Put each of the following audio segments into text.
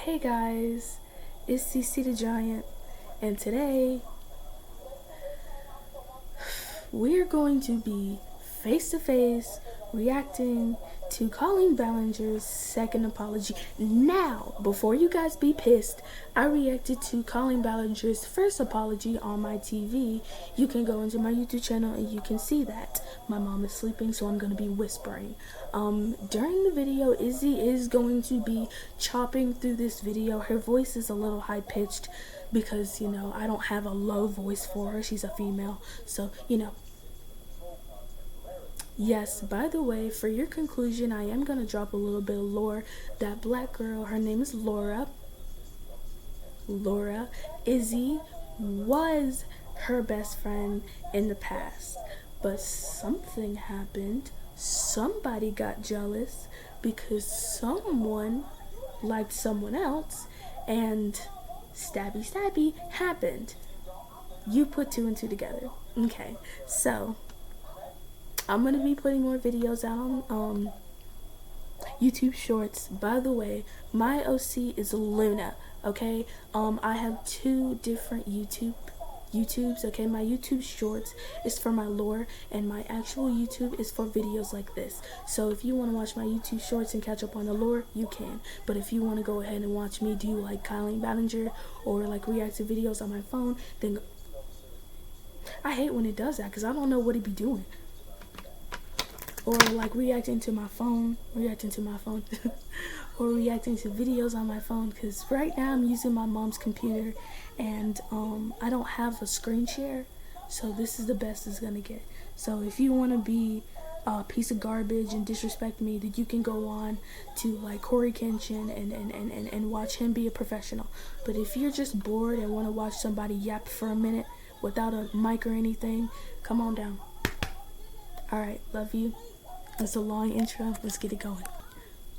Hey guys, it's CC the Giant, and today we're going to be face to face reacting to Colleen Ballinger's second apology. Now, before you guys be pissed, I reacted to Colleen Ballinger's first apology on my TV. You can go into my YouTube channel and you can see that. My mom is sleeping, so I'm going to be whispering. During the video, Izzy is going to be chopping through this video. Her voice is a little high pitched because, I don't have a low voice for her. She's a female, so, Yes, by the way, for your conclusion, I am going to drop a little bit of lore. That black girl, her name is Laura. Izzy was her best friend in the past. But something happened. Somebody got jealous because someone liked someone else. And stabby happened. You put two and two together. Okay, so I'm going to be putting more videos out on YouTube Shorts. By the way, my OC is Luna, okay? I have two different YouTubes, okay? My YouTube Shorts is for my lore, and my actual YouTube is for videos like this. So if you want to watch my YouTube Shorts and catch up on the lore, you can. But if you want to go ahead and watch me do like Colleen Ballinger or like react to videos on my phone, then I hate when it does that because I don't know what it be doing. Or like reacting to my phone, or reacting to videos on my phone, because right now I'm using my mom's computer and I don't have a screen share, so this is the best it's gonna get. So if you want to be a piece of garbage and disrespect me, then you can go on to like Corey Kenshin and watch him be a professional. But if you're just bored and want to watch somebody yap for a minute without a mic or anything, come on down. Alright, love you. It's a long intro. Let's get it going.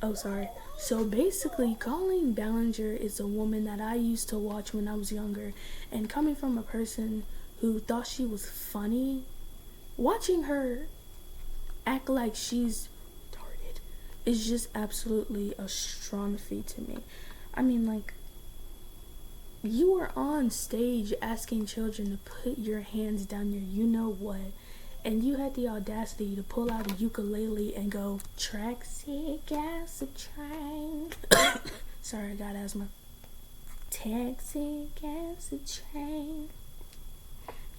Oh, sorry. So basically, Colleen Ballinger is a woman that I used to watch when I was younger. And coming from a person who thought she was funny, watching her act like she's retarded is just absolutely a strong feat to me. I mean, like, you are on stage asking children to put your hands down your you-know-what, and you had the audacity to pull out a ukulele and go, Taxi, gas a train. Sorry, I got asthma. Taxi, gas a train.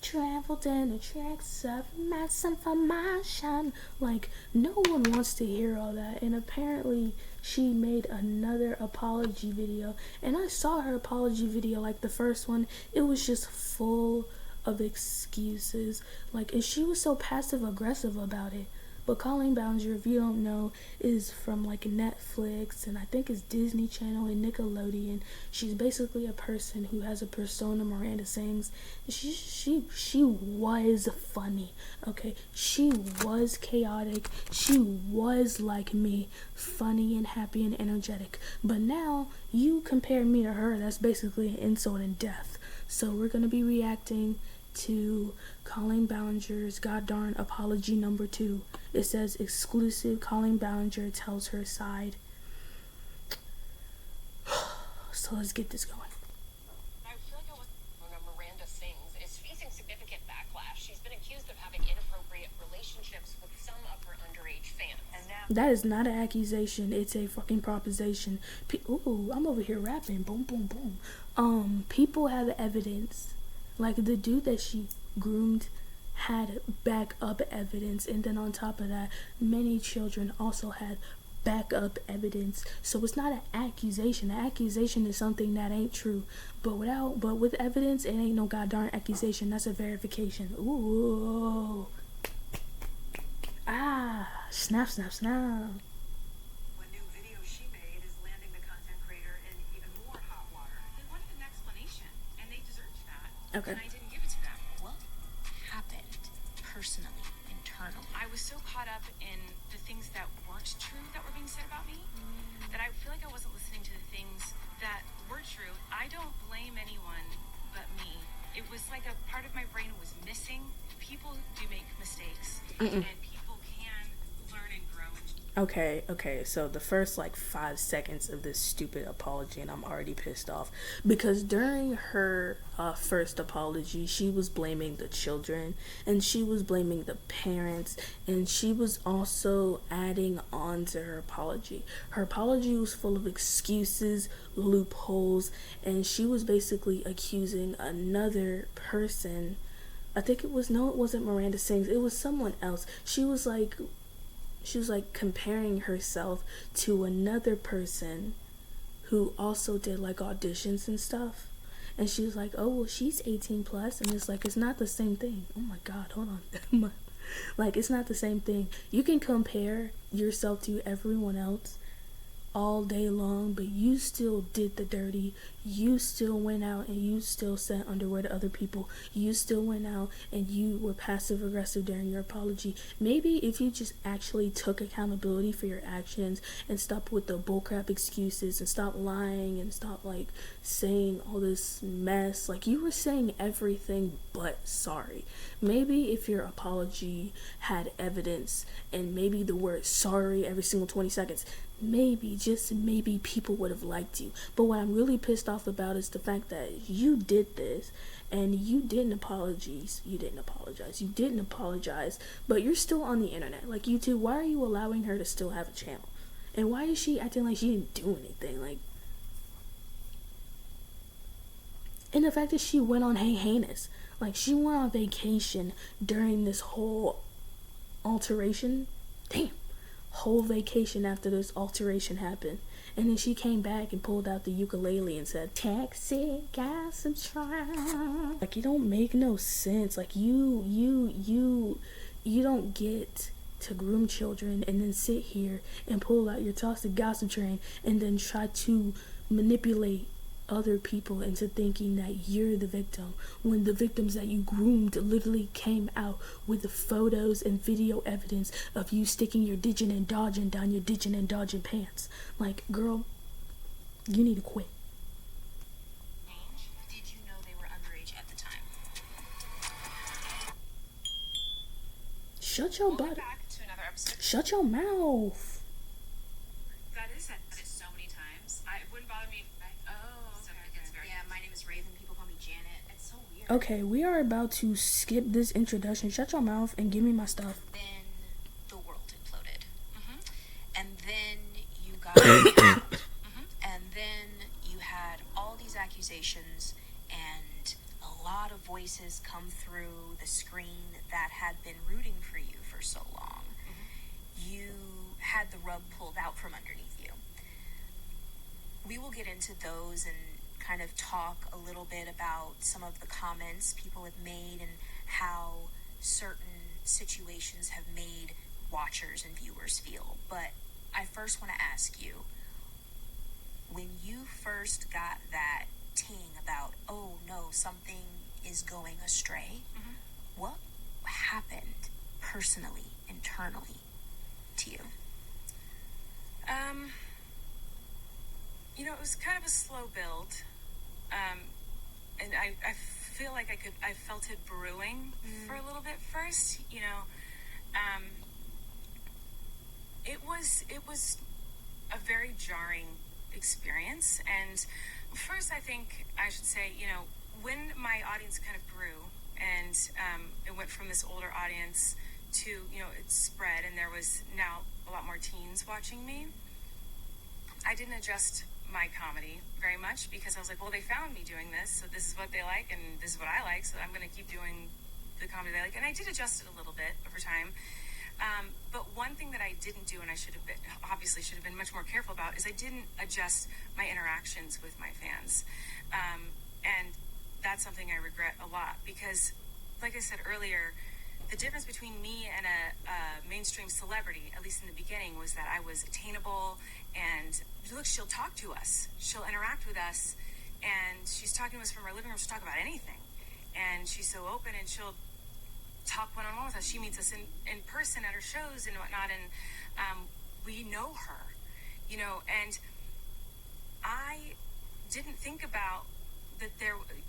Traveled in the tracks of my information. Like, no one wants to hear all that. And apparently she made another apology video. And I saw her apology video, like the first one. It was just full of excuses, like, and she was so passive aggressive about it. But Colleen Ballinger, if you don't know, is from like Netflix and I think it's Disney Channel and Nickelodeon. She's basically a person who has a persona Miranda sings. She was funny, okay? She was chaotic. She was like me, funny and happy and energetic. But now you compare me to her, that's basically an insult and death. So we're gonna be reacting to Colleen Ballinger's Goddarn apology number 2. It says exclusive. Colleen Ballinger tells her side. So let's get this going. I feel like Miranda Sings is facing significant backlash. She's been accused of having inappropriate relationships with some of her underage fans. And now that is not an accusation. It's a fucking proposition. Ooh, I'm over here rapping. Boom, boom, boom. People have evidence. Like, the dude that she groomed had backup evidence, and then on top of that, many children also had backup evidence. So it's not an accusation. An accusation is something that ain't true. But with evidence, it ain't no goddamn accusation. That's a verification. Ooh. Ah, snap. Okay. And I didn't give it to them. What happened personally, internally? I was so caught up in the things that weren't true that were being said about me that I feel like I wasn't listening to the things that were true. I don't blame anyone but me. It was like a part of my brain was missing. People do make mistakes, and people can learn and grow. Okay, so the first like 5 seconds of this stupid apology, and I'm already pissed off because during her first apology, she was blaming the children and she was blaming the parents, and she was also adding on to her apology. Her apology was full of excuses, loopholes, and she was basically accusing another person. I think it was, no, it wasn't Miranda Sings, it was someone else. She was like comparing herself to another person who also did like auditions and stuff. And she was like, oh, well, she's 18 plus. And it's like, it's not the same thing. Oh my God, hold on. Like, it's not the same thing. You can compare yourself to everyone else all day long, but you still did the dirty. You still went out and you still sent underwear to other people. You still went out and you were passive aggressive during your apology. Maybe if you just actually took accountability for your actions and stopped with the bullcrap excuses and stop lying and stop like saying all this mess, like you were saying everything but sorry. Maybe if your apology had evidence and maybe the word sorry every single 20 seconds, maybe, just maybe, people would have liked you. But what I'm really pissed off about is the fact that you did this and you didn't apologize, but you're still on the internet. Like, YouTube, why are you allowing her to still have a channel? And why is she acting like she didn't do anything? Like, and the fact that she went on Hey Heinous, like she went on vacation during this whole alteration. Damn. Whole vacation after this alteration happened, and then she came back and pulled out the ukulele and said, "Taxi, got some try." Like, it don't make no sense. Like, you don't get to groom children and then sit here and pull out your toxic gossip train and then try to manipulate other people into thinking that you're the victim when the victims that you groomed literally came out with the photos and video evidence of you sticking your ditching and dodging down your ditching and dodging pants. Like, girl, you need to quit. Did you know they were underage at the time? Shut your butt. Back to another episode. Shut your mouth. That is so many times. It wouldn't bother me. Yeah, my name is Raven. People call me Janet. It's so weird. Okay, we are about to skip this introduction. Shut your mouth and give me my stuff. Then the world imploded. And then you got and then you had all these accusations and a lot of voices come through the screen that had been rooting for you for so long. You had the rug pulled out from underneath you. We will get into those and kind of talk a little bit about some of the comments people have made and how certain situations have made watchers and viewers feel. But I first want to ask you, when you first got that ting about, oh no, something is going astray, what happened personally, internally to you? It was kind of a slow build. And I feel like I felt it brewing for a little bit first, it was a very jarring experience. And first, I think I should say, when my audience kind of grew and it went from this older audience to, it spread and there was now a lot more teens watching me, I didn't adjust my comedy very much because I was like, well, they found me doing this, so this is what they like and this is what I like, so I'm going to keep doing the comedy they like. And I did adjust it a little bit over time. But one thing that I didn't do, and I should have been much more careful about, is I didn't adjust my interactions with my fans. And that's something I regret a lot because, like I said earlier, the difference between me and a mainstream celebrity, at least in the beginning, was that I was attainable and, look, she'll talk to us. She'll interact with us, and she's talking to us from her living room. She'll talk about anything. And she's so open, and she'll talk one-on-one with us. She meets us in person at her shows and whatnot, and we know her, and I didn't think about that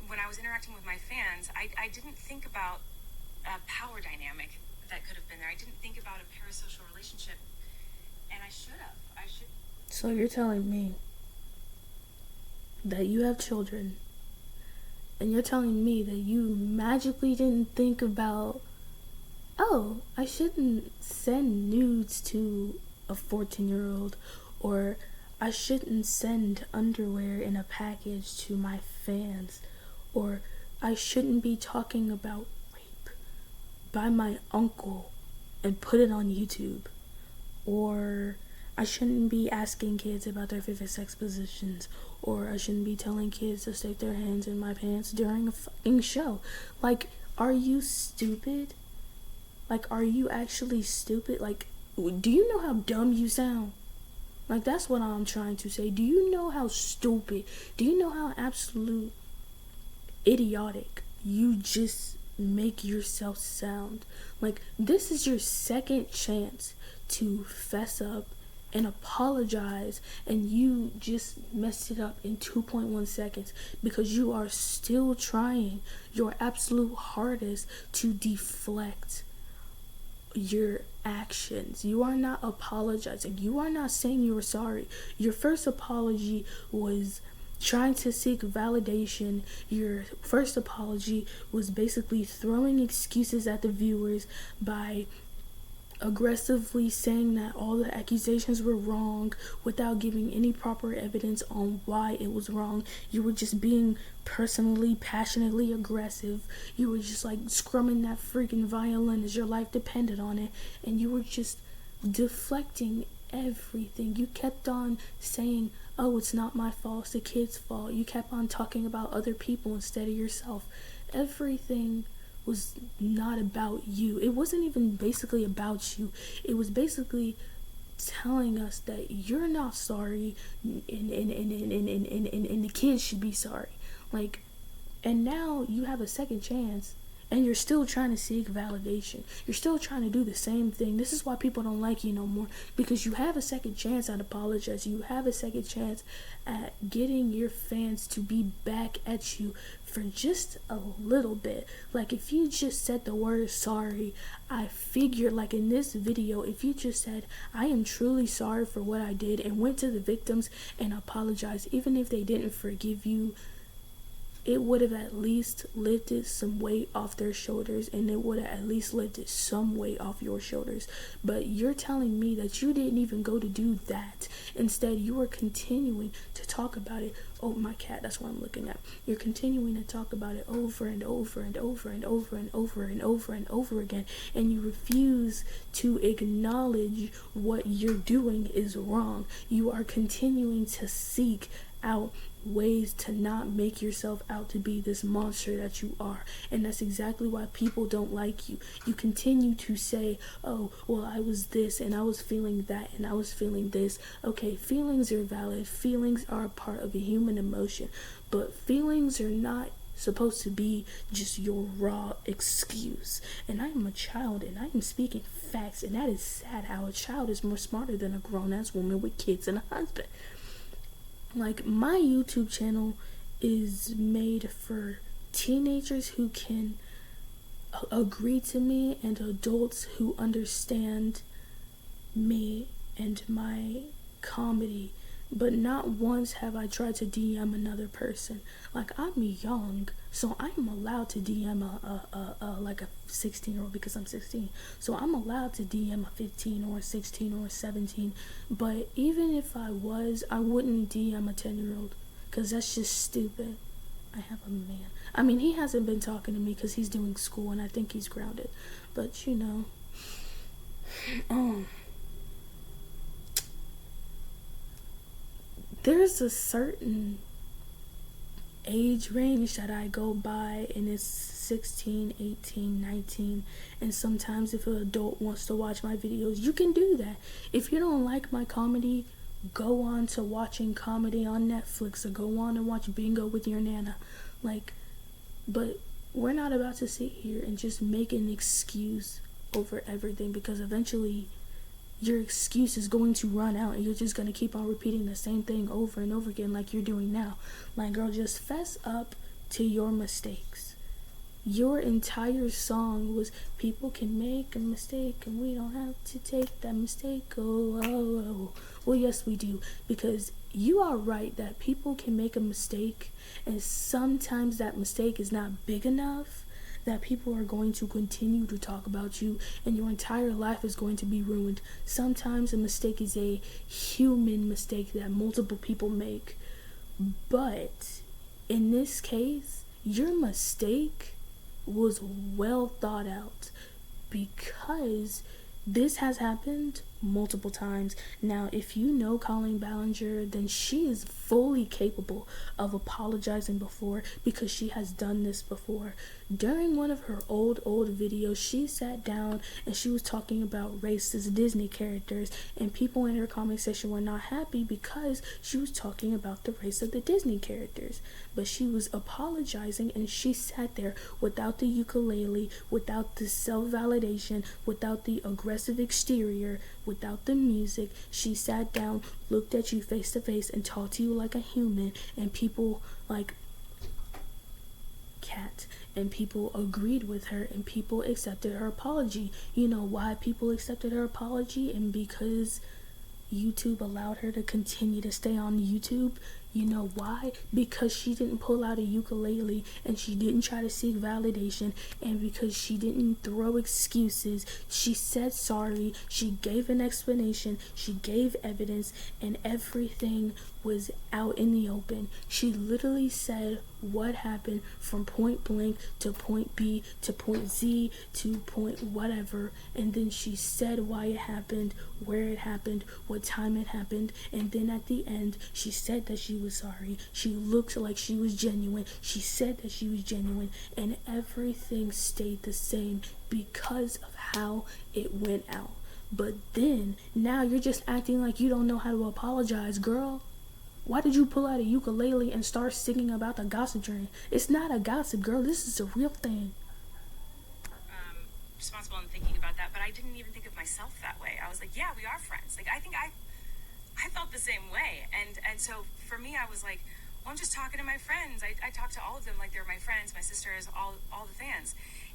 when I was interacting with my fans, I didn't think about a power dynamic that could have been there. I didn't think about a parasocial relationship And I should have. I should. So you're telling me that you have children, and you're telling me that you magically didn't think about, oh, I shouldn't send nudes to a 14-year-old, or I shouldn't send underwear in a package to my fans, or I shouldn't be talking about rape by my uncle and put it on YouTube, or I shouldn't be asking kids about their favorite sex positions, or I shouldn't be telling kids to stick their hands in my pants during a fucking show. Like, are you stupid? Like, are you actually stupid? Like, do you know how dumb you sound? Like, that's what I'm trying to say. Do you know how stupid? Do you know how absolute idiotic you just make yourself sound? Like, this is your second chance to fess up and apologize, and you just messed it up in 2.1 seconds because you are still trying your absolute hardest to deflect your actions. You are not apologizing. You are not saying you were sorry. Your first apology was trying to seek validation. Your first apology was basically throwing excuses at the viewers by aggressively saying that all the accusations were wrong without giving any proper evidence on why it was wrong. You were just being personally, passionately aggressive. You were just like scrumming that freaking violin as your life depended on it, and you were just deflecting everything. You kept on saying, oh, it's not my fault, it's the kid's fault. You kept on talking about other people instead of yourself. Everything was not about you. It wasn't even basically about you. It was basically telling us that you're not sorry, and the kids should be sorry. Like, and now you have a second chance, and you're still trying to seek validation. You're still trying to do the same thing. This is why people don't like you no more, because you have a second chance at apologizing. You have a second chance at getting your fans to be back at you for just a little bit. Like, if you just said the word sorry, I figured, like in this video, if you just said, I am truly sorry for what I did, and went to the victims and apologized, even if they didn't forgive you, it would have at least lifted some weight off their shoulders, and it would have at least lifted some weight off your shoulders. But you're telling me that you didn't even go to do that. Instead, you are continuing to talk about it. Oh, my cat, that's what I'm looking at. You're continuing to talk about it over and over and over and over and over and over and over again, and you refuse to acknowledge what you're doing is wrong. You are continuing to seek out ways to not make yourself out to be this monster that you are, and that's exactly why people don't like you. You continue to say, oh, well, I was this and I was feeling that and I was feeling this. Okay, feelings are valid. Feelings are a part of a human emotion, but feelings are not supposed to be just your raw excuse. And I am a child, and I am speaking facts, and that is sad how a child is more smarter than a grown-ass woman with kids and a husband. Like, my YouTube channel is made for teenagers who can agree to me, and adults who understand me and my comedy. But not once have I tried to DM another person. Like, I'm young, so I'm allowed to DM like a 16-year-old because I'm 16. So I'm allowed to DM a 15 or a 16 or a 17. But even if I was, I wouldn't DM a 10-year-old because that's just stupid. I have a man. I mean, he hasn't been talking to me because he's doing school, and I think he's grounded. But, you know, there's a certain age range that I go by, and it's 16, 18, 19, and sometimes if an adult wants to watch my videos, you can do that. If you don't like my comedy, go on to watching comedy on Netflix, or go on and watch Bingo with your Nana. Like, but we're not about to sit here and just make an excuse over everything, because eventually your excuse is going to run out, and you're just going to keep on repeating the same thing over and over again like you're doing now. Like, girl, just fess up to your mistakes. your entire song was people can make a mistake and we don't have to take that mistake. Oh. Well, yes, we do, because you are right that people can make a mistake, and sometimes that mistake is not big enough that people are going to continue to talk about you and your entire life is going to be ruined. Sometimes a mistake is a human mistake that multiple people make. But in this case, your mistake was well thought out, because this has happened multiple times. Now, if you know Colleen Ballinger, then she is fully capable of apologizing before, because she has done this before. During one of her old videos, she sat down and she was talking about racist Disney characters, and people in her comment section were not happy because she was talking about the race of the Disney characters. But she was apologizing, and she sat there without the ukulele, without the self-validation, without the aggressive exterior, without the music. She sat down, looked at you face to face, and talked to you like a human, and people like Cat, and people agreed with her, and people accepted her apology. You know why people accepted her apology? And because YouTube allowed her to continue to stay on YouTube. You know why? Because she didn't pull out a ukulele, and she didn't try to seek validation, and because she didn't throw excuses. She said sorry, she gave an explanation, she gave evidence, and everything was out in the open. She literally said what happened from point blank to point B to point Z to point whatever, and then she said why it happened, where it happened, what time it happened, and then at the end she said that she was sorry. She looked like she was genuine. She said that she was genuine, and everything stayed the same because of how it went out. But then now you're just acting like you don't know how to apologize, girl. Why did you pull out a ukulele and start singing about the gossip train? It's not a gossip, girl. This is a real thing. Responsible in thinking about that, but I didn't even think of myself that way. I was like, yeah, we are friends. Like, I think I felt the same way. And so for me, I was like, well, I'm just talking to my friends. I talk to all of them like they're my friends, my sisters, all the fans.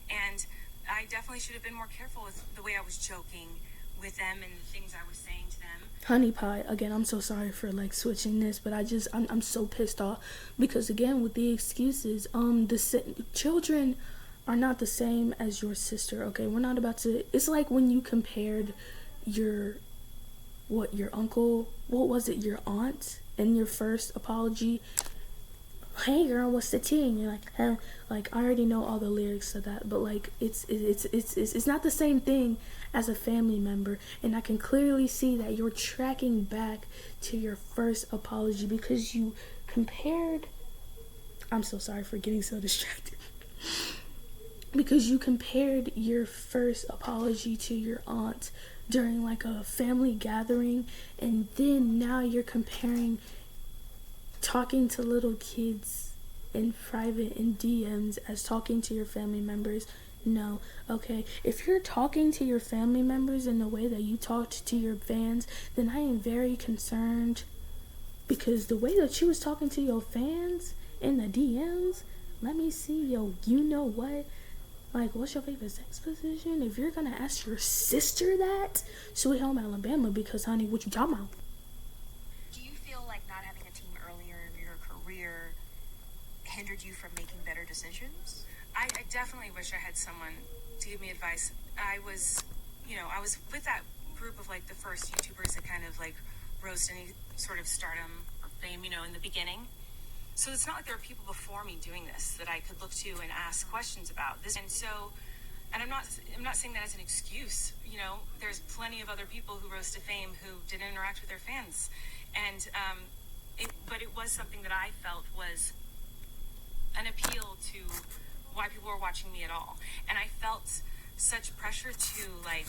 And I definitely should have been more careful with the way I was joking with them and the things I was saying to them. Honey Pie, again, I'm so sorry for like switching this, but I'm so pissed off because again with the excuses, children are not the same as your sister. Okay, we're not about to. It's like when you compared your uncle, what was it, your aunt, in your first apology. Hey girl, what's the tea? And you're like, huh? Like, I already know all the lyrics to that, but like it's not the same thing as a family member, and I can clearly see that you're tracking back to your first apology because you compared. I'm so sorry for getting so distracted. Because you compared your first apology to your aunt during like a family gathering, and then now you're comparing talking to little kids in private in DMs as talking to your family members. No, okay, if you're talking to your family members in the way that you talked to your fans, then I am very concerned, because the way that you was talking to your fans in the DMs, let me see, yo, you know what? Like, what's your favorite sex position? If you're gonna ask your sister that, Sweet Home Alabama, because honey, what you talking about? Do you feel like not having a team earlier in your career hindered you from making better decisions? I definitely wish I had someone to give me advice. I was with that group of like the first YouTubers that kind of like rose to any sort of stardom or fame, in the beginning. So it's not like there were people before me doing this that I could look to and ask questions about this. And I'm not saying that as an excuse. There's plenty of other people who rose to fame who didn't interact with their fans, and but it was something that I felt was an appeal to why people were watching me at all, and I felt such pressure to like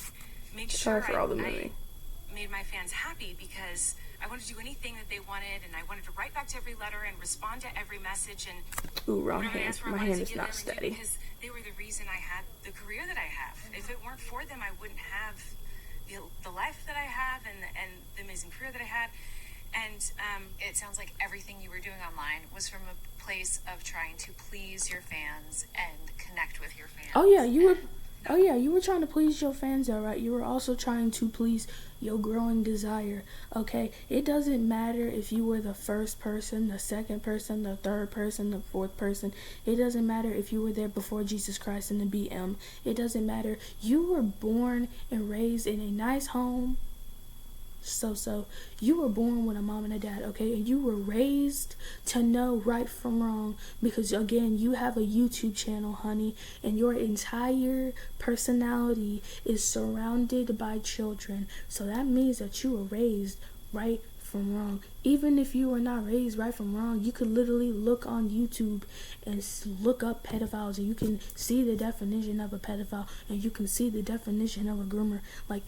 make sure I made my fans happy, because I wanted to do anything that they wanted, and I wanted to write back to every letter and respond to every message. And ooh, wrong hand. My hand is not steady. Because they were the reason I had the career that I have. If it weren't for them, I wouldn't have the life that I have and the amazing career that I had. And it sounds like everything you were doing online was from a place of trying to please your fans and connect with your fans. Oh yeah, you were. Oh yeah, you were trying to please your fans, all right. You were also trying to please your growing desire. Okay, it doesn't matter if you were the first person, the second person, the third person, the fourth person. It doesn't matter if you were there before Jesus Christ in the BM. It doesn't matter. You were born and raised in a nice home. So you were born with a mom and a dad, okay, and you were raised to know right from wrong, because again, you have a YouTube channel, honey, and your entire personality is surrounded by children. So that means that you were raised right from wrong. Even if you were not raised right from wrong, you could literally look on YouTube and look up pedophiles, and you can see the definition of a pedophile, and you can see the definition of a groomer. Like,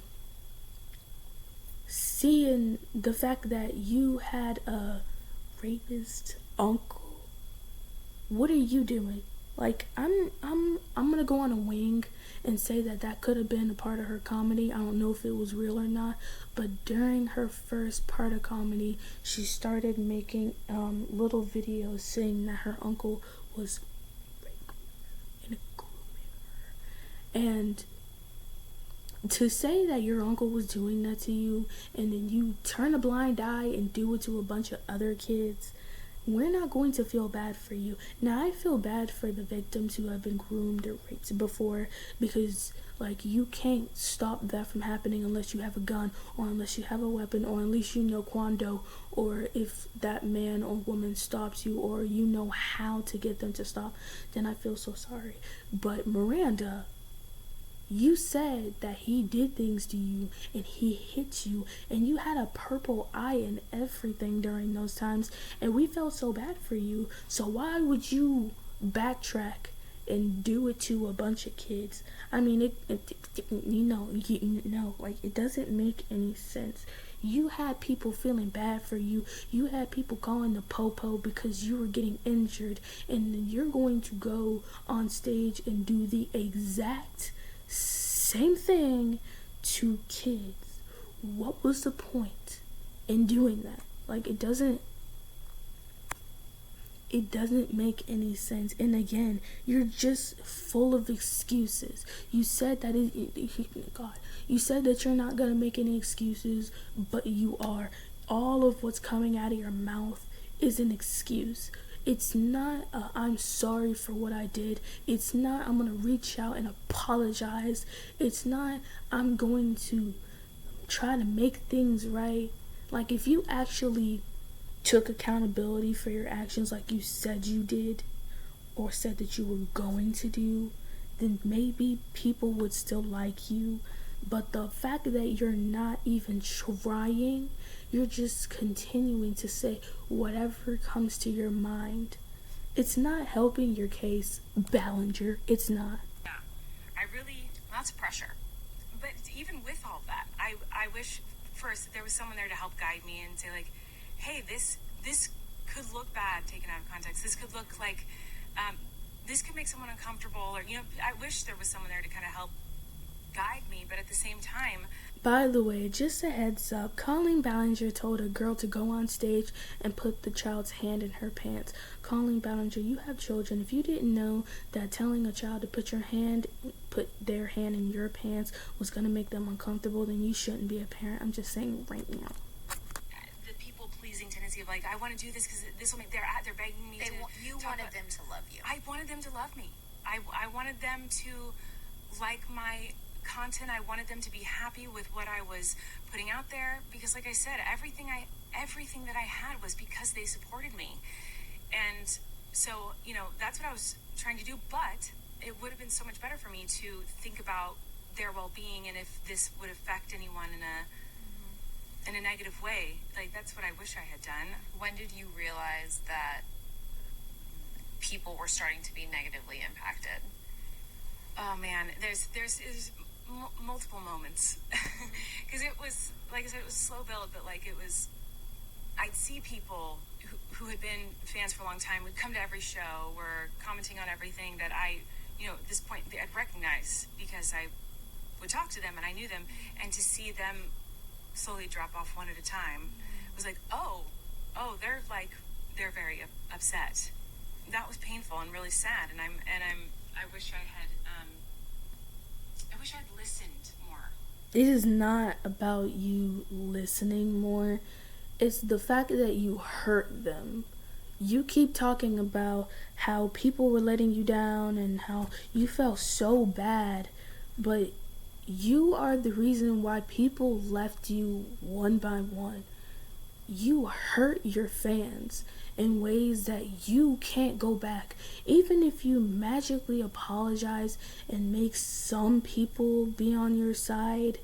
seeing the fact that you had a rapist uncle, what are you doing? Like, I'm gonna go on a wing and say that could have been a part of her comedy. I don't know if it was real or not, but during her first part of comedy, she started making little videos saying that her uncle was raping her and grooming her. And to say that your uncle was doing that to you, and then you turn a blind eye and do it to a bunch of other kids, we're not going to feel bad for you. Now, I feel bad for the victims who have been groomed or raped before, because like, you can't stop that from happening unless you have a gun, or unless you have a weapon, or unless you know Kwando, or if that man or woman stops you, or you know how to get them to stop. Then I feel so sorry. But Miranda, you said that he did things to you and he hit you, and you had a purple eye and everything during those times, and we felt so bad for you. So why would you backtrack and do it to a bunch of kids? I mean, like, it doesn't make any sense. You had people feeling bad for you. You had people calling the popo because you were getting injured, and then you're going to go on stage and do the exact same thing to kids. What was the point in doing that? Like, it doesn't make any sense. And again, you're just full of excuses. You said that you said that you're not gonna make any excuses, but you are. All of what's coming out of your mouth is an excuse. It's not I'm sorry for what I did. It's not I'm going to reach out and apologize. It's not I'm going to try to make things right. Like, if you actually took accountability for your actions like you said you did, or said that you were going to do, then maybe people would still like you. But the fact that you're not even trying, you're just continuing to say whatever comes to your mind, it's not helping your case, Ballinger. It's not. Yeah, lots of pressure. But even with all that, I wish first there was someone there to help guide me and say, like, hey, this could look bad taken out of context. This could look like, this could make someone uncomfortable, or, I wish there was someone there to kind of help guide me, but at the same time. By the way, just a heads up, Colleen Ballinger told a girl to go on stage and put the child's hand in her pants. Colleen Ballinger, you have children. If you didn't know that telling a child to put their hand in your pants was going to make them uncomfortable, then you shouldn't be a parent. I'm just saying right now. The people-pleasing tendency of, like, I want to do this because this will make, they're begging me You wanted them to love you. I wanted them to love me. I wanted them to like my content. I wanted them to be happy with what I was putting out there, because, like I said, everything that I had was because they supported me. And so, that's what I was trying to do, but it would have been so much better for me to think about their well-being, and if this would affect anyone in a negative way. Like, that's what I wish I had done. When did you realize that people were starting to be negatively impacted? Oh man, there's multiple moments, because it was, like I said, it was a slow build, but like, I'd see people who had been fans for a long time, would come to every show, were commenting on everything that at this point I'd recognize, because I would talk to them and I knew them, and to see them slowly drop off one at a time was like, oh, they're very upset. That was painful and really sad. And I wish I wish I'd listened more. It is not about you listening more. It's the fact that you hurt them. You keep talking about how people were letting you down and how you felt so bad, but you are the reason why people left you one by one. You hurt your fans in ways that you can't go back. Even if you magically apologize and make some people be on your side,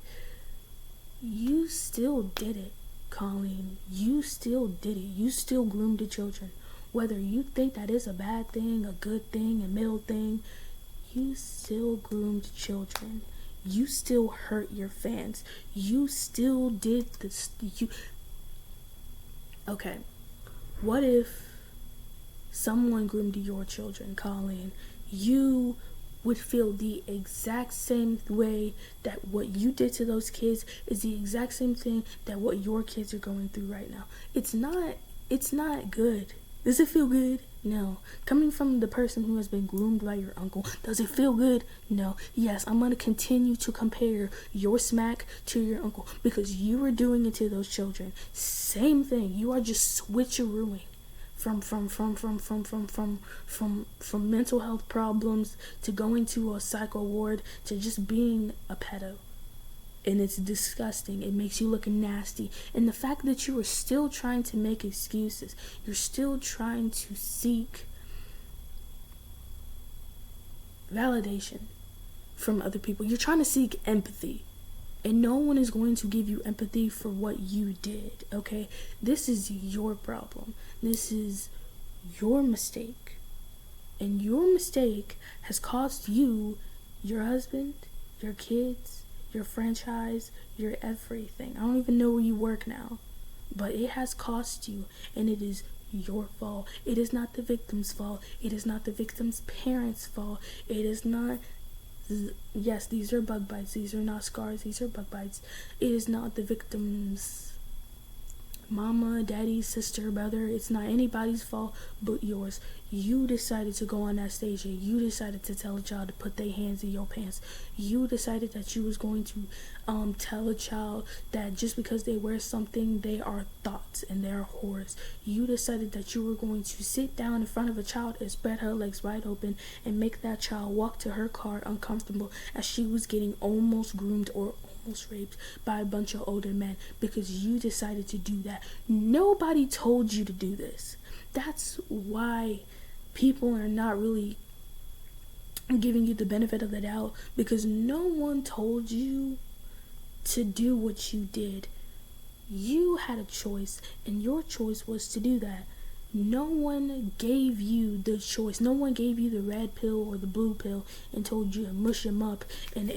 you still did it, Colleen. You still did it. You still groomed the children. Whether you think that is a bad thing, a good thing, a middle thing, you still groomed children. You still hurt your fans. You still did this. Okay, what if someone groomed your children, Colleen? You would feel the exact same way that what you did to those kids is the exact same thing that what your kids are going through right now. It's not good. Does it feel good? No. Coming from the person who has been groomed by your uncle, does it feel good? No. Yes, I'm going to continue to compare your smack to your uncle because you were doing it to those children. Same thing. You are just switcherooing from mental health problems to going to a psycho ward to just being a pedo. And it's disgusting. It makes you look nasty. And the fact that you are still trying to make excuses, you're still trying to seek validation from other people. You're trying to seek empathy. And no one is going to give you empathy for what you did, okay? This is your problem. This is your mistake. And your mistake has cost you your husband, your kids, your franchise, your everything. I don't even know where you work now, but it has cost you, and it is your fault. It is not the victim's fault. It is not the victim's parents' fault. It is not, yes, these are bug bites. These are not scars. These are bug bites. It is not the victim's mama, daddy, sister, brother. It's not anybody's fault but yours. You decided to go on that stage and you decided to tell a child to put their hands in your pants. You decided that you was going to tell a child that just because they wear something, they are thoughts and they're whores. You decided that you were going to sit down in front of a child and spread her legs wide open and make that child walk to her car uncomfortable as she was getting almost groomed or almost raped by a bunch of older men because you decided to do that. Nobody told you to do this. That's why people are not really giving you the benefit of the doubt, because no one told you to do what you did. You had a choice, and your choice was to do that. No one gave you the choice. No one gave you the red pill or the blue pill and told you to mush them up and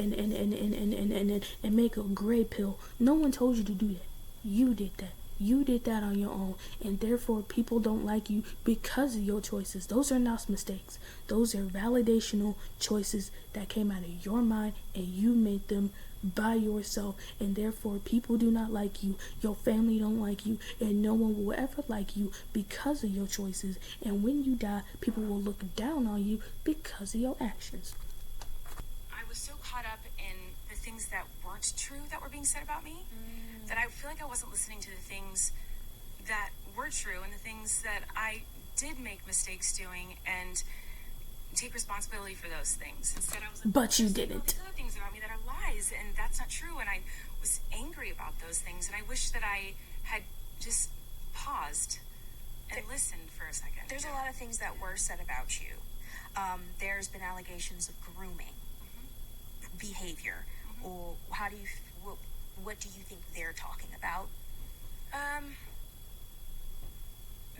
make a gray pill. No one told you to do that. You did that. You did that on your own, and therefore people don't like you because of your choices. Those are not mistakes. Those are validational choices that came out of your mind, and you made them by yourself, and therefore people do not like you. Your family don't like you, and no one will ever like you because of your choices. And when you die, people will look down on you because of your actions. I was so caught up in the things that weren't true that were being said about me that I feel like I wasn't listening to the things that were true and the things that I did make mistakes doing and take responsibility for those things. Instead, I was like, but you didn't. There's other things about me that are lies, and that's not true. And I was angry about those things, and I wish that I had just paused and listened for a second. There's a lot of things that were said about you. There's been allegations of grooming behavior. Or how do you? What do you think they're talking about?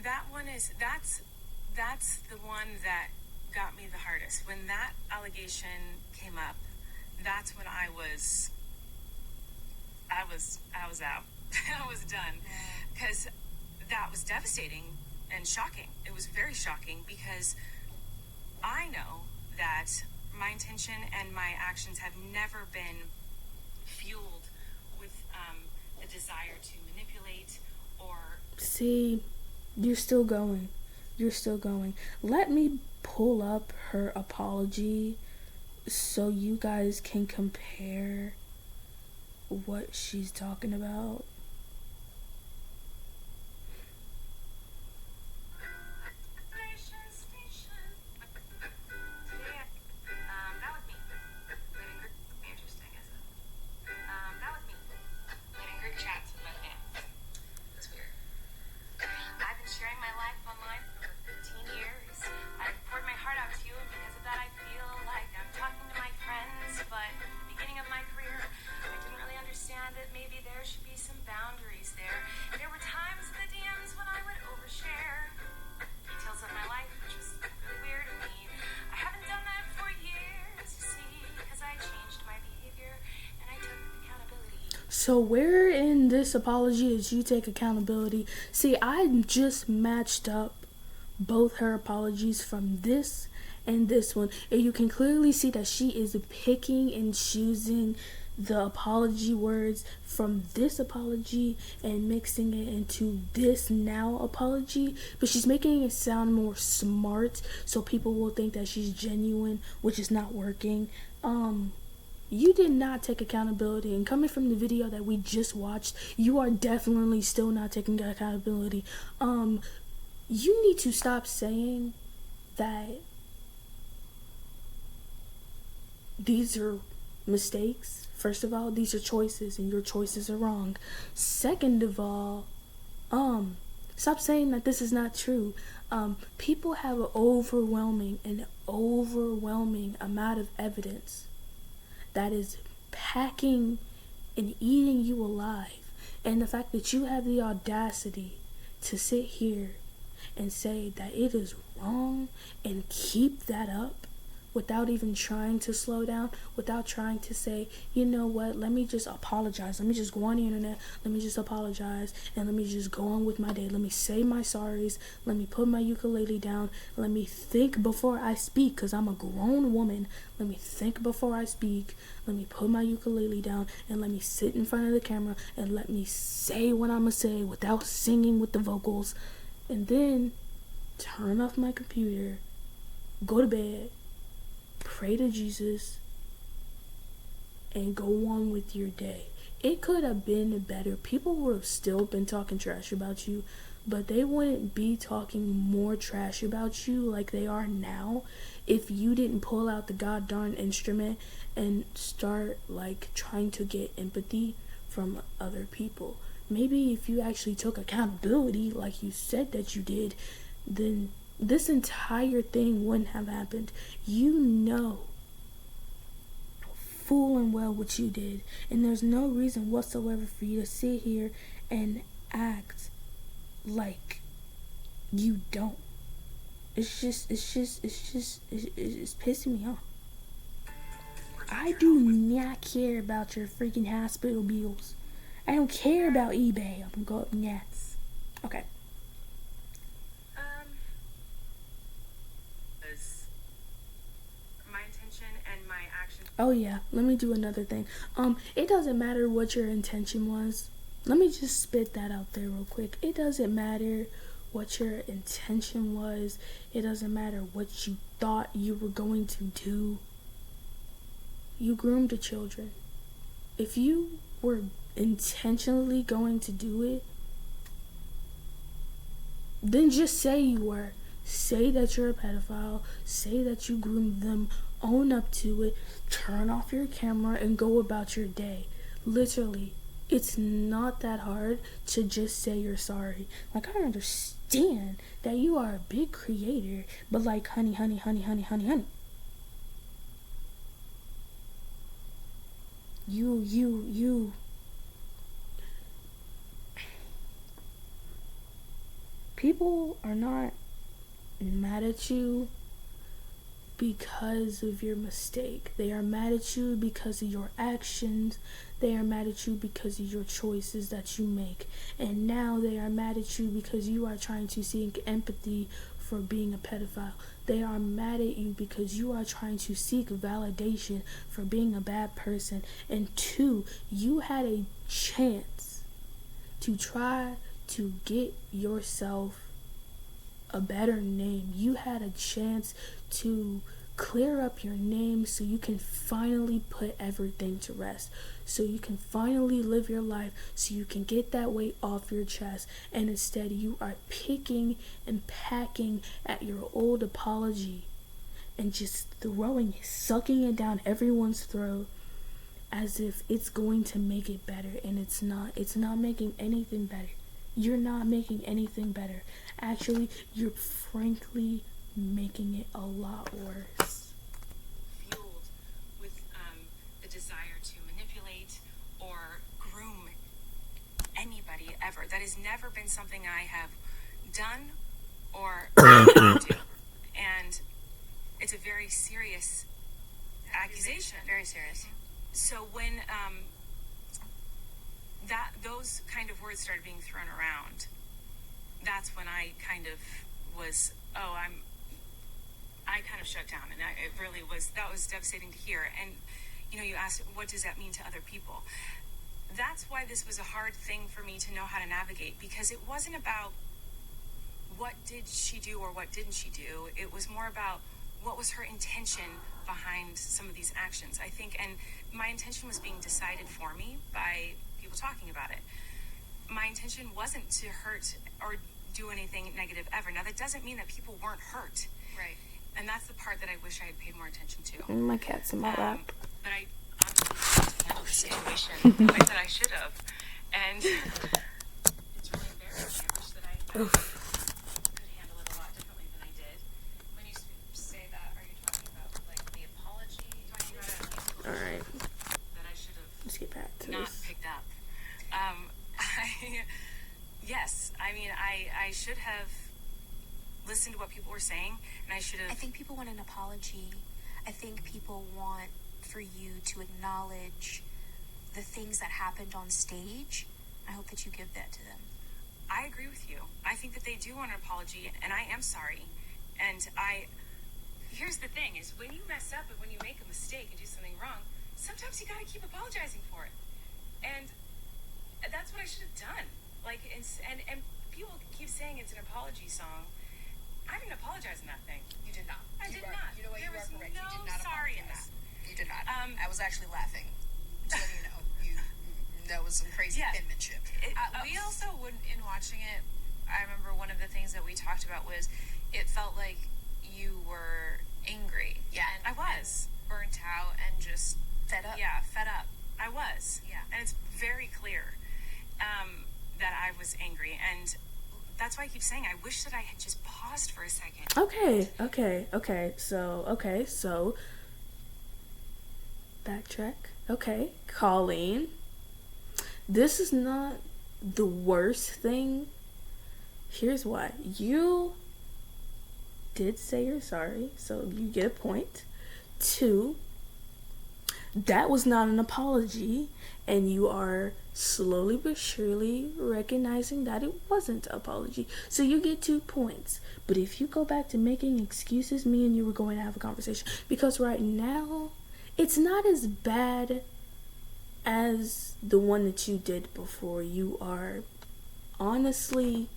That one is that's the one that got me the hardest. When that allegation came up, that's when I was out. I was done, because that was devastating and shocking. It was very shocking because I know that my intention and my actions have never been fueled with the desire to manipulate or See, you're still going. You're still going. Let me pull up her apology so you guys can compare what she's talking about. I've been sharing my life online for over 15 years. I've poured my heart out to you, and because of that, I feel like I'm talking to my friends. But at the beginning of my career, I didn't really understand that maybe there should be some boundaries there. There were times in the DMs when I would overshare details of my life, which was really weird of me. I haven't done that for years, you see, because I changed my behavior and I took accountability. So where in this apology did you take accountability? See, I just matched up both her apologies from this and this one, and you can clearly see that she is picking and choosing the apology words from this apology and mixing it into this now apology, but she's making it sound more smart so people will think that she's genuine, which is not working. You did not take accountability, and coming from the video that we just watched, you are definitely still not taking accountability. You need to stop saying that these are mistakes. First of all, these are choices, and your choices are wrong. Second of all, stop saying that this is not true. People have an overwhelming amount of evidence that is packing and eating you alive. And the fact that you have the audacity to sit here and say that it is wrong and keep that up without even trying to slow down, without trying to say, you know what, let me just apologize. Let me just go on the internet. Let me just apologize. And let me just go on with my day. Let me say my sorries. Let me put my ukulele down. Let me think before I speak, because I'm a grown woman. Let me think before I speak. Let me put my ukulele down. And let me sit in front of the camera. And let me say what I'm going to say without singing with the vocals. And then turn off my computer. Go to bed. Pray to Jesus and go on with your day. It could have been better. People would have still been talking trash about you, but they wouldn't be talking more trash about you like they are now if you didn't pull out the goddamn instrument and start like trying to get empathy from other people. Maybe if you actually took accountability like you said that you did, then this entire thing wouldn't have happened. You know full and well what you did, and there's no reason whatsoever for you to sit here and act like you don't. It's pissing me off. I do not care about your freaking hospital bills. I don't care about eBay. I'm gonna go up next. Okay. My intention and my action. Oh yeah, let me do another thing. It doesn't matter what your intention was. Let me just spit that out there real quick. It doesn't matter what your intention was. It doesn't matter what you thought you were going to do. You groomed the children. If you were intentionally going to do it, then just say you were. Say that you're a pedophile. Say that you groomed them. Own up to it. Turn off your camera and go about your day. Literally, it's not that hard to just say you're sorry. Like, I understand that you are a big creator, but like, honey. You. People are not mad at you because of your mistake. They are mad at you because of your actions. They are mad at you because of your choices that you make. And now they are mad at you because you are trying to seek empathy for being a pedophile. They are mad at you because you are trying to seek validation for being a bad person. And two, you had a chance to try to get yourself a better name. You had a chance to clear up your name so you can finally put everything to rest, so you can finally live your life, so you can get that weight off your chest. And instead you are picking and packing at your old apology and just sucking it down everyone's throat as if it's going to make it better. And it's not making anything better. You're not making anything better. Actually, you're frankly making it a lot worse. Fueled with the desire to manipulate or groom anybody ever. That has never been something I have done or do. And it's a very serious accusation. Very serious. So when those kind of words started being thrown around, that's when I kind of was, I kind of shut down, and that was devastating to hear. And, you asked, what does that mean to other people? That's why this was a hard thing for me to know how to navigate, because it wasn't about what did she do or what didn't she do. It was more about what was her intention behind some of these actions, I think. And my intention was being decided for me by people talking about it. My intention wasn't to hurt or do anything negative ever. Now, that doesn't mean that people weren't hurt. Right. And that's the part that I wish I had paid more attention to. My cat's in my lap. But I obviously didn't handle the situation the way that I should have. And it's really embarrassing. I wish that I could handle it a lot differently than I did. When you say that, are you talking about like the apology? Talking about it All right, that I should have let's get back to not this. picked up. Yes, I mean, I should have listened to what people were saying, and I should have. I think people want an apology. I think people want for you to acknowledge the things that happened on stage. I hope that you give that to them. I agree with you. I think that they do want an apology, and I am sorry. And here's the thing, is when you mess up and when you make a mistake and do something wrong, sometimes you gotta keep apologizing for it. And that's what I should have done. Like, and people keep saying it's an apology song. I didn't apologize in that thing. You did not. I did are, not. You know what? There You are was correct. no You did not sorry in apologize. that. You did not. I I was actually laughing. So you know, that was some crazy Yeah. penmanship. We also in watching it, I remember one of the things that we talked about was it felt like you were angry. Yeah. And, I was. and burnt out and just Fed up. Yeah, fed up. I was. Yeah. And it's very clear that I was angry. And that's why I keep saying I wish that I had just paused for a second. Okay. So backtrack. Okay, Colleen. This is not the worst thing. Here's why. You did say you're sorry, so you get a point. 2, that was not an apology, and you are slowly but surely recognizing that it wasn't an apology. So you get 2 points. But if you go back to making excuses, me and you were going to have a conversation. Because right now, it's not as bad as the one that you did before. You are honestly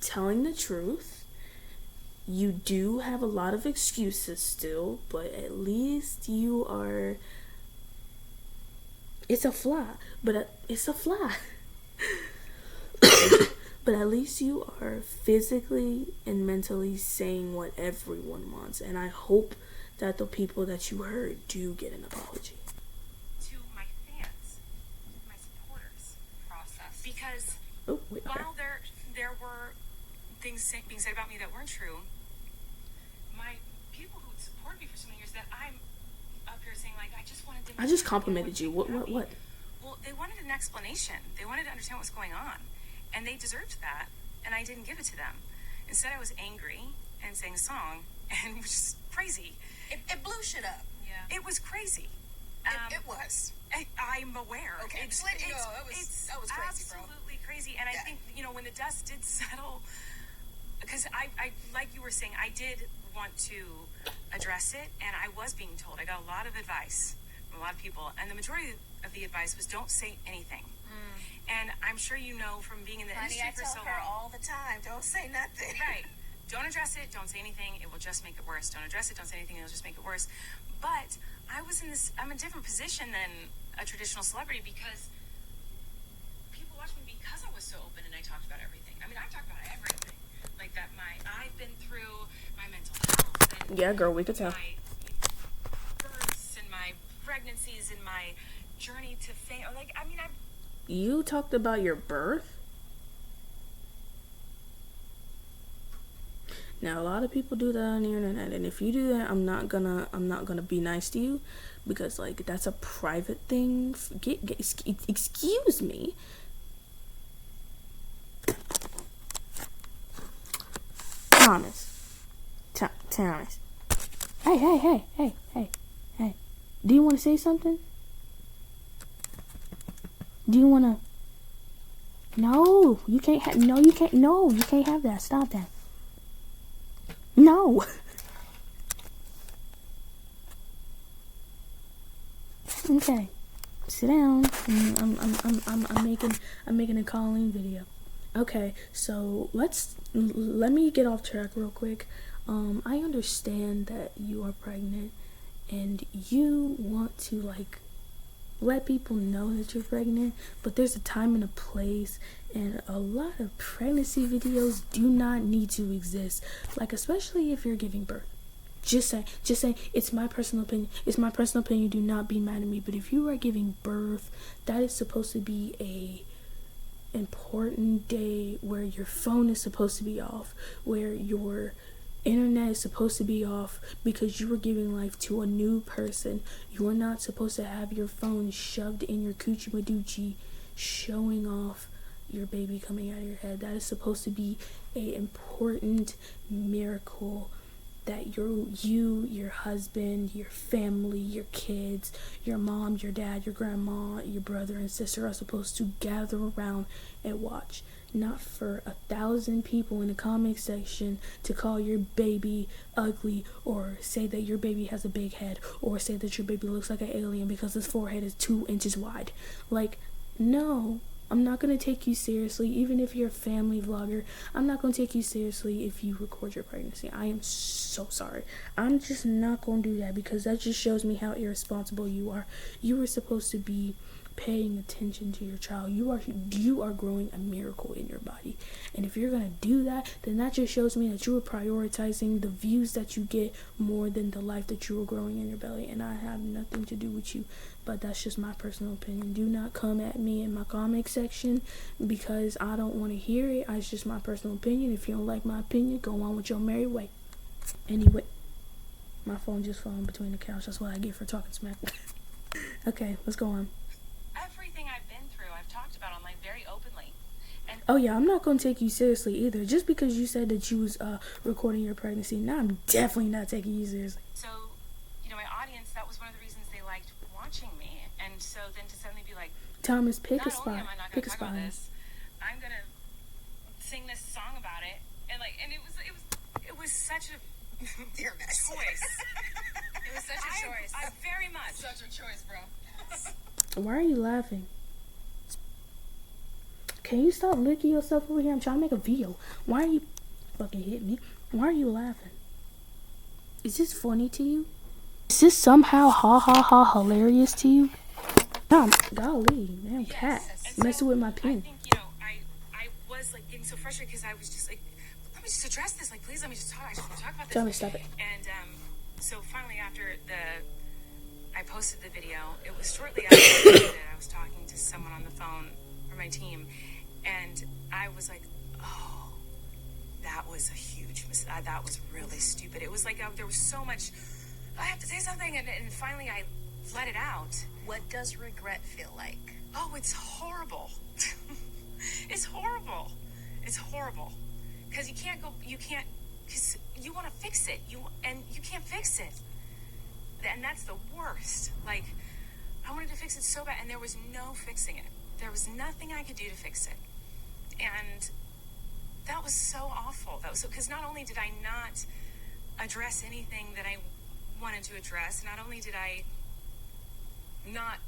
telling the truth. You do have a lot of excuses still, but at least you are... It's a fly, but it's a fly. But at least you are physically and mentally saying what everyone wants. And I hope that the people that you heard do get an apology. To my fans, my supporters. Process. Because Oh, wait, okay. while there were things being said about me that weren't true, my people who supported me for so many years, that I'm up here saying, like, I just wanted to... I just complimented you. What? Well, they wanted an explanation. They wanted to understand what's going on. And they deserved that, and I didn't give it to them. Instead, I was angry and sang a song, and which is crazy. It blew shit up. Yeah. It was crazy. It was. I'm aware. Okay, I'm just letting you know. That was crazy, bro. Absolutely crazy. And I Yeah. think, when the dust did settle, because I like you were saying, I did want to address it, and I was being told. I got a lot of advice from a lot of people, and the majority of the advice was don't say anything. And I'm sure you know from being in the Honey, industry I for tell so her long. all the time, don't say nothing. Right. Don't address it. Don't say anything. It will just make it worse. Don't address it. Don't say anything. It'll just make it worse. But I'm a different position than a traditional celebrity because people watch me because I was so open and I talked about everything. I mean, I talked about everything. Like that I've been through my mental health and Yeah, girl, we could tell. my births and my pregnancies and my journey to fame. Like, I mean, You talked about your birth? Now a lot of people do that on the internet, and if you do that, I'm not gonna be nice to you, because like that's a private thing. Excuse me. Thomas. Hey. Do you want to say something? Do you want to? No, you can't have. No, you can't. No, you can't have that. Stop that. No. Okay, sit down. I'm making a calling video. Okay, so let me get off track real quick. I understand that you are pregnant and you want to like let people know that you're pregnant, but there's a time and a place, and a lot of pregnancy videos do not need to exist, like especially if you're giving birth. Just say it's my personal opinion. It's my personal opinion. Do not be mad at me. But if you are giving birth, that is supposed to be a important day where your phone is supposed to be off, where your internet is supposed to be off, because you are giving life to a new person. You are not supposed to have your phone shoved in your coochie madoochie, showing off your baby coming out of your head. That is supposed to be a important miracle that you, your husband, your family, your kids, your mom, your dad, your grandma, your brother and sister are supposed to gather around and watch. Not for 1,000 people in the comment section to call your baby ugly, or say that your baby has a big head, or say that your baby looks like an alien because his forehead is 2 inches wide. Like, no. I'm not going to take you seriously, even if you're a family vlogger. I'm not going to take you seriously if you record your pregnancy. I am so sorry. I'm just not going to do that, because that just shows me how irresponsible you are. You were supposed to be paying attention to your child. You are growing a miracle in your body. And if you're going to do that, then that just shows me that you are prioritizing the views that you get more than the life that you are growing in your belly. And I have nothing to do with you. But that's just my personal opinion. Do not come at me in my comment section, because I don't want to hear it. It's just my personal opinion. If you don't like my opinion, go on with your merry way. Anyway, my phone just fell in between the couch. That's what I get for talking smack. Okay, let's go on. everything I've been through, I've talked about online very openly. And Oh yeah, I'm not gonna take you seriously either. Just because you said that you was recording your pregnancy, now I'm definitely not taking you seriously. so, my audience, that was one of the reasons they liked watching me. And so then to suddenly be like, Thomas, pick not a only spot. am I not Pick going a to talk spot. about this, I'm going to sing this song about it. And it was such a You're a mess. choice. It was such a choice. I very much. Such a choice, bro. Why are you laughing? Can you stop licking yourself over here? I'm trying to make a video. Why are you fucking hit me? Why are you laughing? Is this funny to you? Is this somehow hilarious to you? Golly, damn cat. And so Messing with my I pen. think, I was like getting so frustrated because I was just like, let me just address this. Like, please let me just talk. I just want to talk about this. Tell me, stop it. And so finally, after I posted the video, it was shortly after I posted it, I was talking to someone on the phone from my team, and I was like, oh, that was a huge mistake. That was really stupid. It was like there was so much, I have to say something, and finally I let it out. What does regret feel like? Oh, it's horrible. It's horrible. It's horrible. Because because you want to fix it. And you can't fix it. And that's the worst. Like, I wanted to fix it so bad, and there was no fixing it. There was nothing I could do to fix it. And that was so awful. Because not only did I not address anything that I wanted to address, not only did I not,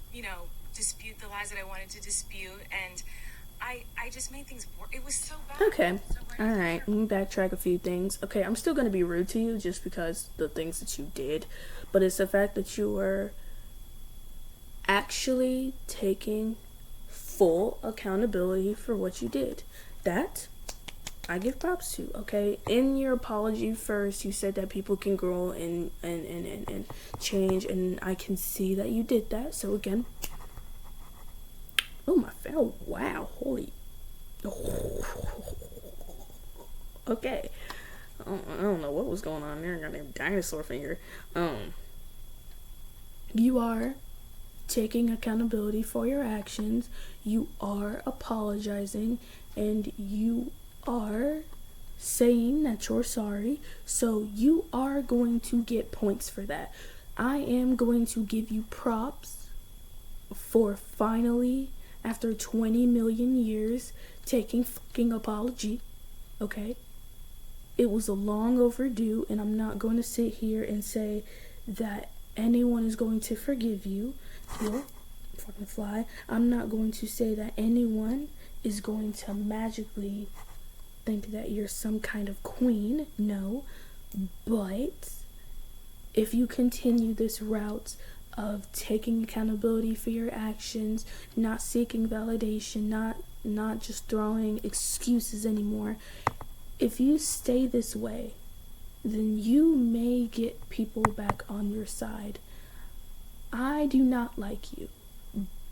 dispute the lies that I wanted to dispute, and I just made things worse. It was so bad. Okay. So All right. Let me backtrack a few things. Okay, I'm still going to be rude to you just because the things that you did, but it's the fact that you were actually taking full accountability for what you did. That I give props to, okay? In your apology first, you said that people can grow and change, and I can see that you did that. So again, oh my, oh wow, holy, okay. I don't know what was going on there. I got a dinosaur finger. You are taking accountability for your actions. You are apologizing, and you are saying that you're sorry. So you are going to get points for that. I am going to give you props for finally, after 20 million years, taking fucking apology. Okay? It was a long overdue, and I'm not going to sit here and say that anyone is going to forgive you. You'll fucking fly. I'm not going to say that anyone is going to magically think that you're some kind of queen. No. But if you continue this route of taking accountability for your actions, not seeking validation, not just throwing excuses anymore, if you stay this way, then you may get people back on your side. I do not like you,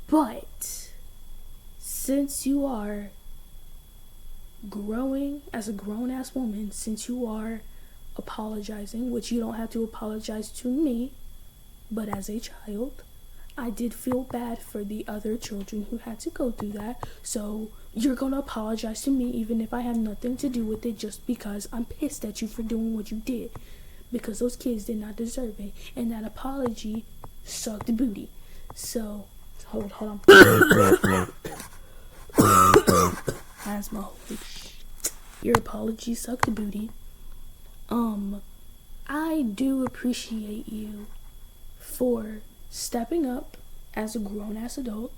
but since you are growing as a grown-ass woman, since you are apologizing, which you don't have to apologize to me, but as a child, I did feel bad for the other children who had to go through that. So you're gonna apologize to me even if I have nothing to do with it, just because I'm pissed at you for doing what you did, because those kids did not deserve it, and that apology sucked booty. So hold on. Asthma, holy shit. Your apology sucked booty. I do appreciate you for stepping up as a grown-ass adult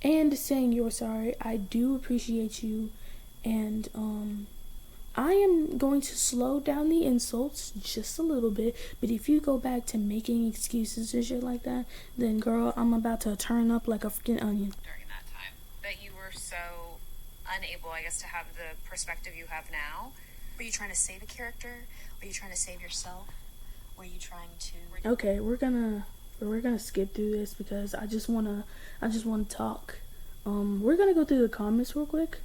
and saying you're sorry. I do appreciate you, and I am going to slow down the insults just a little bit, but if you go back to making excuses and shit like that, then girl, I'm about to turn up like a freaking onion. During that time, that you were so unable, I guess, to have the perspective you have now. Were you trying to save a character? Were you trying to save yourself? Were you trying to... Okay, we're gonna skip through this because I just wanna talk. We're gonna go through the comments real quick.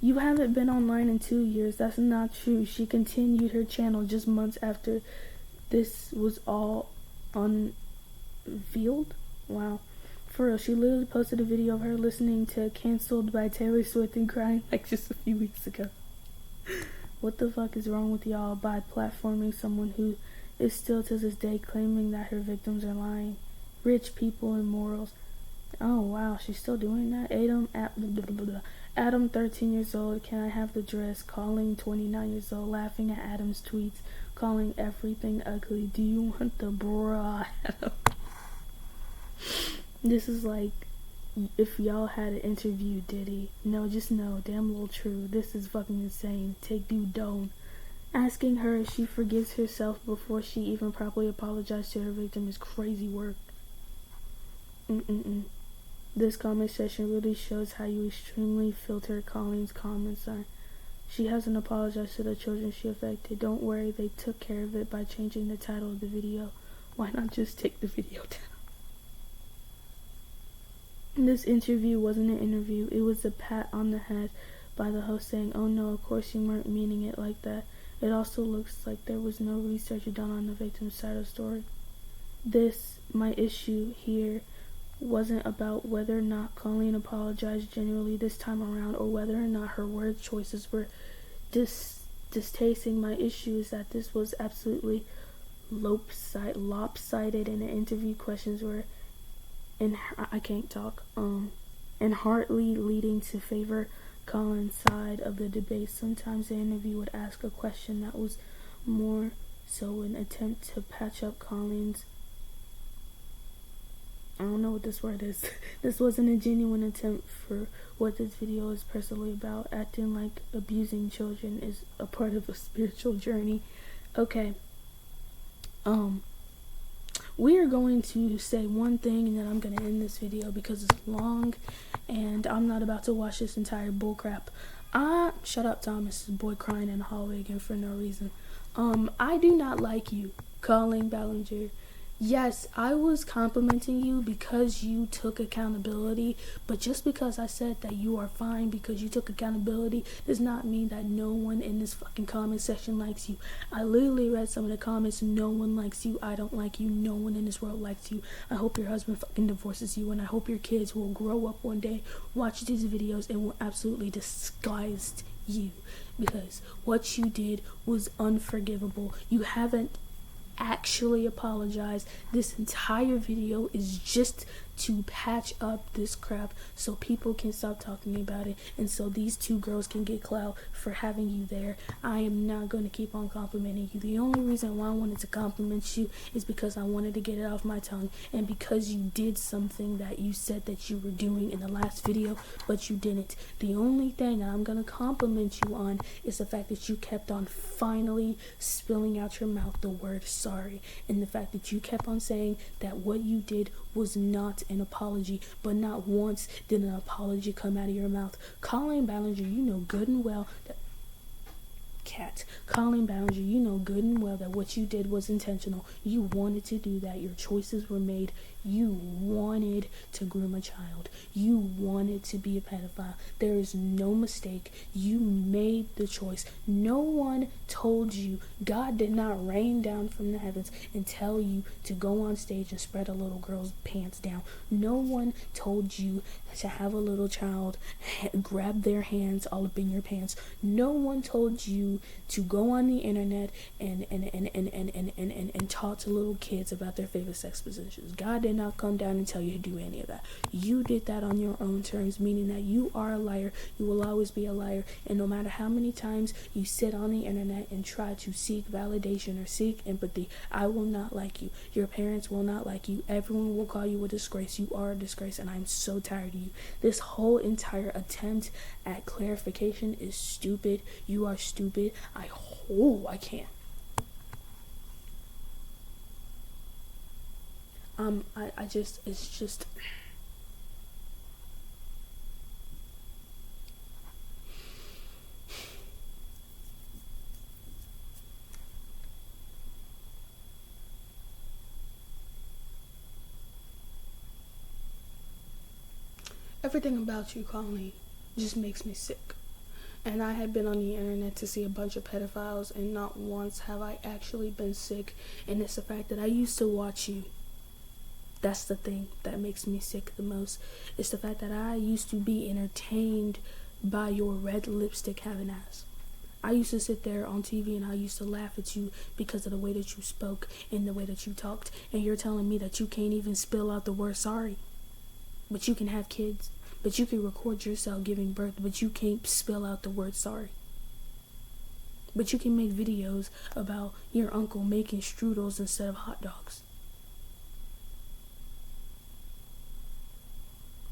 You haven't been online in 2 years. That's not true. She continued her channel just months after this was all unveiled. Wow. For real, she literally posted a video of her listening to Cancelled by Taylor Swift and crying like just a few weeks ago. What the fuck is wrong with y'all by platforming someone who is still to this day claiming that her victims are lying? Rich people and morals. Oh wow, she's still doing that. Adam 13 years old, can I have the dress? Calling 29 years old, laughing at Adam's tweets, calling everything ugly. Do you want the bra? This is like if y'all had an interview Diddy. No, just no, damn little true. This is fucking insane. Take dude down. Asking her if she forgives herself before she even properly apologized to her victim is crazy work. This comment section really shows how you extremely filter Colleen's comments are. She hasn't apologized to the children she affected. Don't worry, they took care of it by changing the title of the video. Why not just take the video down? This interview wasn't an interview. It was a pat on the head by the host saying, oh no, of course you weren't meaning it like that. It also looks like there was no research done on the victim's side of the story. My issue here wasn't about whether or not Colleen apologized genuinely this time around or whether or not her word choices were distasteful. My issue is that this was absolutely lopsided and the interview questions were and hardly leading to favor Colleen's side of the debate. Sometimes the interview would ask a question that was more so an attempt to patch up Colleen's I don't know what this word is. This wasn't a genuine attempt for what this video is personally about. Acting like abusing children is a part of a spiritual journey. Okay. We are going to say one thing and then I'm going to end this video because it's long and I'm not about to watch this entire bullcrap. Shut up, Thomas. This boy crying in the hallway again for no reason. I do not like you, Colleen Ballinger. Yes, I was complimenting you because you took accountability, but just because I said that you are fine because you took accountability does not mean that no one in this fucking comment section likes you. I literally read some of the comments. No one likes you. I don't like you. No one in this world likes you. I hope your husband fucking divorces you, and I hope your kids will grow up one day, watch these videos, and will absolutely despise you because what you did was unforgivable. You haven't actually apologize. This entire video is just to patch up this crap so people can stop talking about it and so these two girls can get clout for having you there. I am not going to keep on complimenting you. The only reason why I wanted to compliment you is because I wanted to get it off my tongue and because you did something that you said that you were doing in the last video but you didn't. The only thing I'm going to compliment you on is the fact that you kept on finally spilling out your mouth the word sorry, and the fact that you kept on saying that what you did was not an apology, but not once did an apology come out of your mouth. Colleen Ballinger, you know good and well that Colleen Ballinger, you know good and well that what you did was intentional. You wanted to do that. Your choices were made. You wanted to groom a child. You wanted to be a pedophile. There is no mistake. You made the choice. No one told you. God did not rain down from the heavens and tell you to go on stage and spread a little girl's pants down. No one told you to have a little child grab their hands all up in your pants. No one told you to go on the internet and talk to little kids about their favorite sex positions. God did not come down and tell you to do any of that. You did that on your own terms, meaning that you are a liar. You will always be a liar, and no matter how many times you sit on the internet and try to seek validation or seek empathy, I will not like you. Your parents will not like you. Everyone will call you a disgrace. You are a disgrace, and I'm so tired of you. This whole entire attempt at clarification is stupid. You are stupid. I can't. It's just. Everything about you, Colleen, just makes me sick. And I have been on the internet to see a bunch of pedophiles, and not once have I actually been sick. And it's the fact that I used to watch you. That's the thing that makes me sick the most. It's the fact that I used to be entertained by your red lipstick having ass. I used to sit there on TV and I used to laugh at you because of the way that you spoke and the way that you talked. And you're telling me that you can't even spill out the word sorry. But you can have kids. But you can record yourself giving birth. But you can't spill out the word sorry. But you can make videos about your uncle making strudels instead of hot dogs.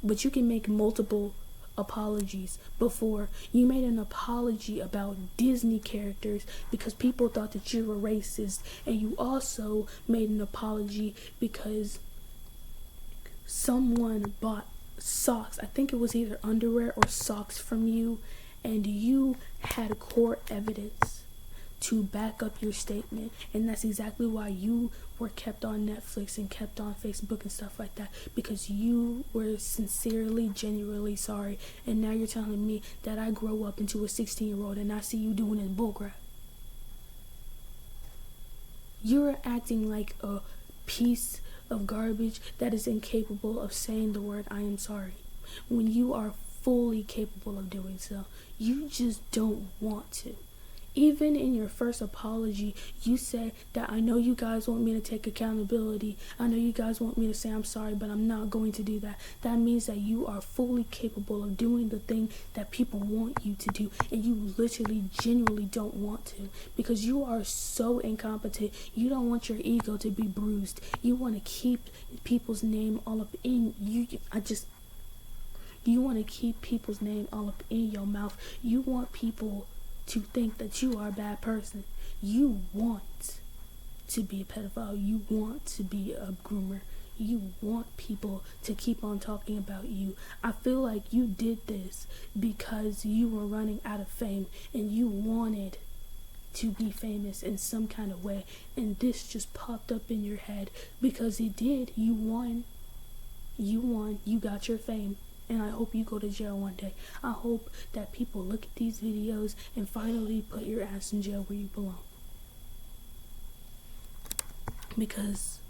But you can make multiple apologies. Before, you made an apology about Disney characters because people thought that you were racist. And you also made an apology because someone bought socks. I think it was either underwear or socks from you. And you had court evidence to back up your statement, and that's exactly why you were kept on Netflix and kept on Facebook and stuff like that, because you were sincerely, genuinely sorry. And now you're telling me that I grow up into a 16-year-old and I see you doing this bullcrap. You're acting like a piece of garbage that is incapable of saying the word I am sorry when you are fully capable of doing so. You just don't want to. Even in your first apology, you said that I know you guys want me to take accountability. I know you guys want me to say I'm sorry, but I'm not going to do that. That means that you are fully capable of doing the thing that people want you to do, and you literally, genuinely don't want to, because you are so incompetent. You don't want your ego to be bruised. You want to keep people's name all up in you. You want to keep people's name all up in your mouth. You want people to think that you are a bad person. You want to be a pedophile. You want to be a groomer. You want people to keep on talking about you. I feel like you did this because you were running out of fame and you wanted to be famous in some kind of way, and this just popped up in your head because it did. You won. You got your fame. And I hope you go to jail one day. I hope that people look at these videos and finally put your ass in jail where you belong. Because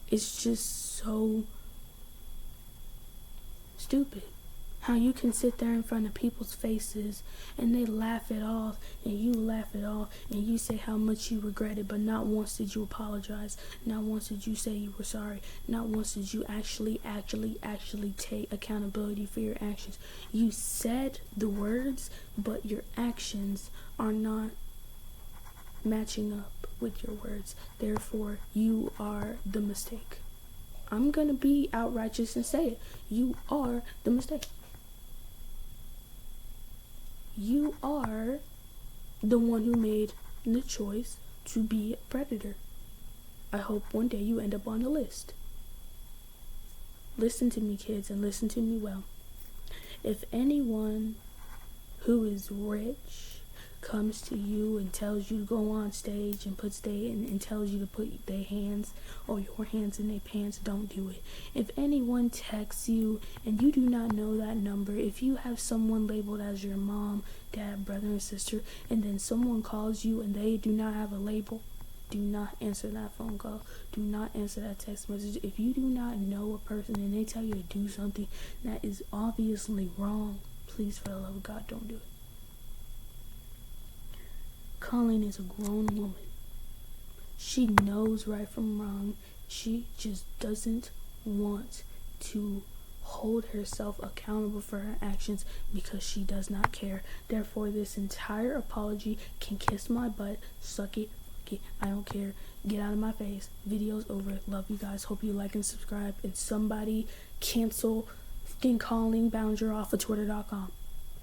it's just so stupid how you can sit there in front of people's faces and they laugh it off and you laugh it off and you say how much you regret it, but not once did you apologize. Not once did you say you were sorry. Not once did you actually take accountability for your actions. You said the words, but your actions are not matching up with your words. Therefore, you are the mistake. I'm gonna be outrighteous and say it. You are the mistake. You are the one who made the choice to be a predator. I hope one day you end up on the list. Listen to me, kids, and listen to me well. If anyone who is rich comes to you and tells you to go on stage and and tells you to put their hands or your hands in their pants, don't do it. If anyone texts you and you do not know that number, if you have someone labeled as your mom, dad, brother, and sister, and then someone calls you and they do not have a label, do not answer that phone call. Do not answer that text message. If you do not know a person and they tell you to do something that is obviously wrong, please, for the love of God, don't do it. Colleen is a grown woman. She knows right from wrong. She just doesn't want to hold herself accountable for her actions because she does not care. Therefore, this entire apology can kiss my butt, suck it, fuck it, I don't care. Get out of my face. Video's over. Love you guys. Hope you like and subscribe. And somebody cancel fucking Colleen Bounger off of Twitter.com.